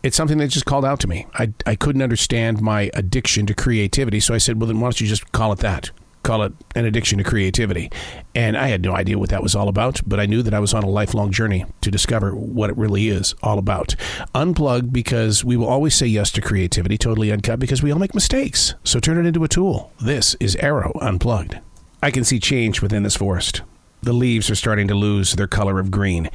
It's something that just called out to me. I couldn't understand my addiction to creativity, so I said, well, then why don't you just call it that? Call it an addiction to creativity. And I had no idea what that was all about, but I knew that I was on a lifelong journey to discover what it really is all about. Unplugged, because we will always say yes to creativity. Totally Uncut, because we all make mistakes. So turn it into a tool. This is Arroe Unplugged. I can see change within this forest. The leaves are starting to lose their color of green.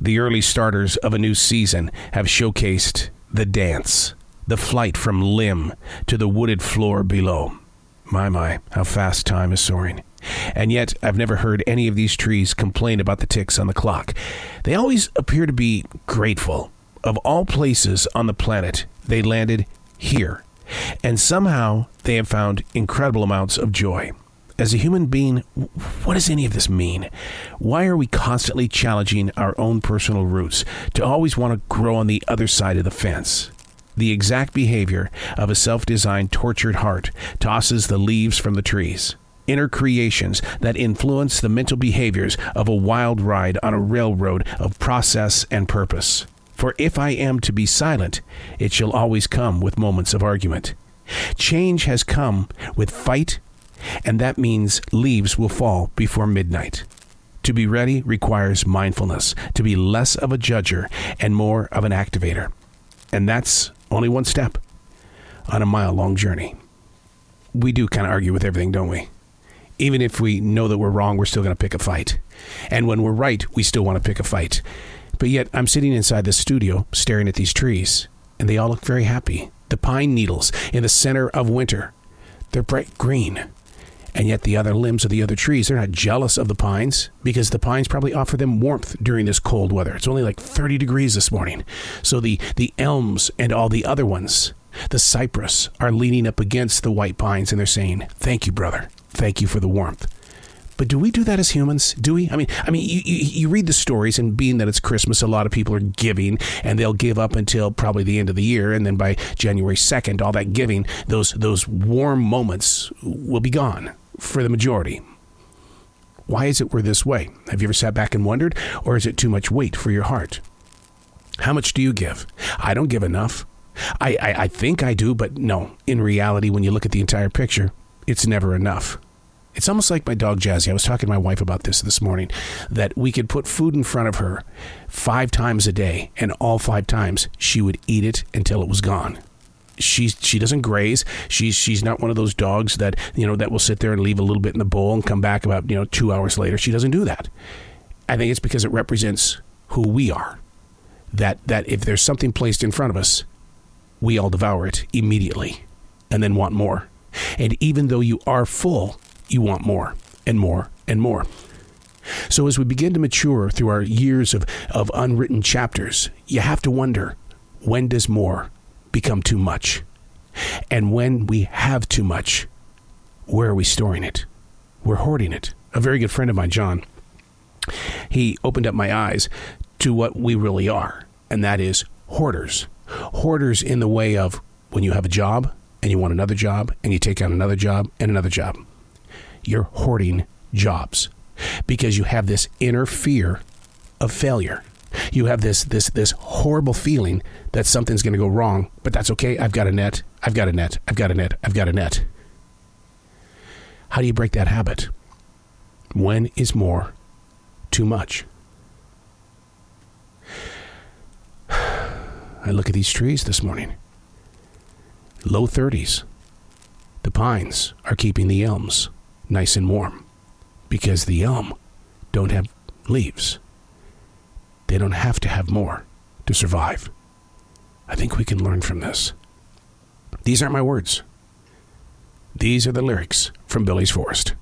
The early starters of a new season have showcased the dance, the flight from limb to the wooded floor below. My, how fast time is soaring. And yet, I've never heard any of these trees complain about the ticks on the clock. They always appear to be grateful. Of all places on the planet, they landed here. And somehow, they have found incredible amounts of joy. As a human being, what does any of this mean? Why are we constantly challenging our own personal roots to always want to grow on the other side of the fence? The exact behavior of a self-designed, tortured heart tosses the leaves from the trees. Inner creations that influence the mental behaviors of a wild ride on a railroad of process and purpose. For if I am to be silent, it shall always come with moments of argument. Change has come with fight, and that means leaves will fall before midnight. To be ready requires mindfulness, to be less of a judger and more of an activator. And that's only one step on a mile-long journey. We do kind of argue with everything, don't we? Even if we know that we're wrong, we're still going to pick a fight. And when we're right, we still want to pick a fight. But yet, I'm sitting inside the studio staring at these trees, and they all look very happy. The pine needles in the center of winter, they're bright green. And yet the other limbs of the other trees, they're not jealous of the pines because the pines probably offer them warmth during this cold weather. It's only like 30 degrees this morning. So the elms and all the other ones, the cypress, are leaning up against the white pines and they're saying, thank you, brother. Thank you for the warmth. But do we do that as humans? Do we? I mean, you read the stories, and being that it's Christmas, a lot of people are giving, and they'll give up until probably the end of the year, and then by January 2nd, all that giving, those warm moments will be gone for the majority. Why is it we're this way? Have you ever sat back and wondered, or is it too much weight for your heart? How much do you give? I don't give enough. I think I do, but no. In reality, when you look at the entire picture, it's never enough. It's almost like my dog Jazzy. I was talking to my wife about this morning, that we could put food in front of her 5 times a day, and all 5 times she would eat it until it was gone. She doesn't graze. She's not one of those dogs that, that will sit there and leave a little bit in the bowl and come back about, 2 hours later. She doesn't do that. I think it's because it represents who we are. That if there's something placed in front of us, we all devour it immediately and then want more. And even though you are full, you want more and more and more. So as we begin to mature through our years of unwritten chapters, you have to wonder, when does more become too much? And when we have too much, where are we storing it? We're hoarding it. A very good friend of mine, John, he opened up my eyes to what we really are, and that is hoarders. Hoarders in the way of when you have a job and you want another job and you take on another job and another job. You're hoarding jobs because you have this inner fear of failure. You have this horrible feeling that something's going to go wrong, but that's okay. I've got a net. I've got a net. I've got a net. I've got a net. How do you break that habit? When is more too much? I look at these trees this morning. Low 30s. The pines are keeping the elms nice and warm because the elm don't have leaves. They don't have to have more to survive. I think we can learn from this. These aren't my words. These are the lyrics from Billy's Forest.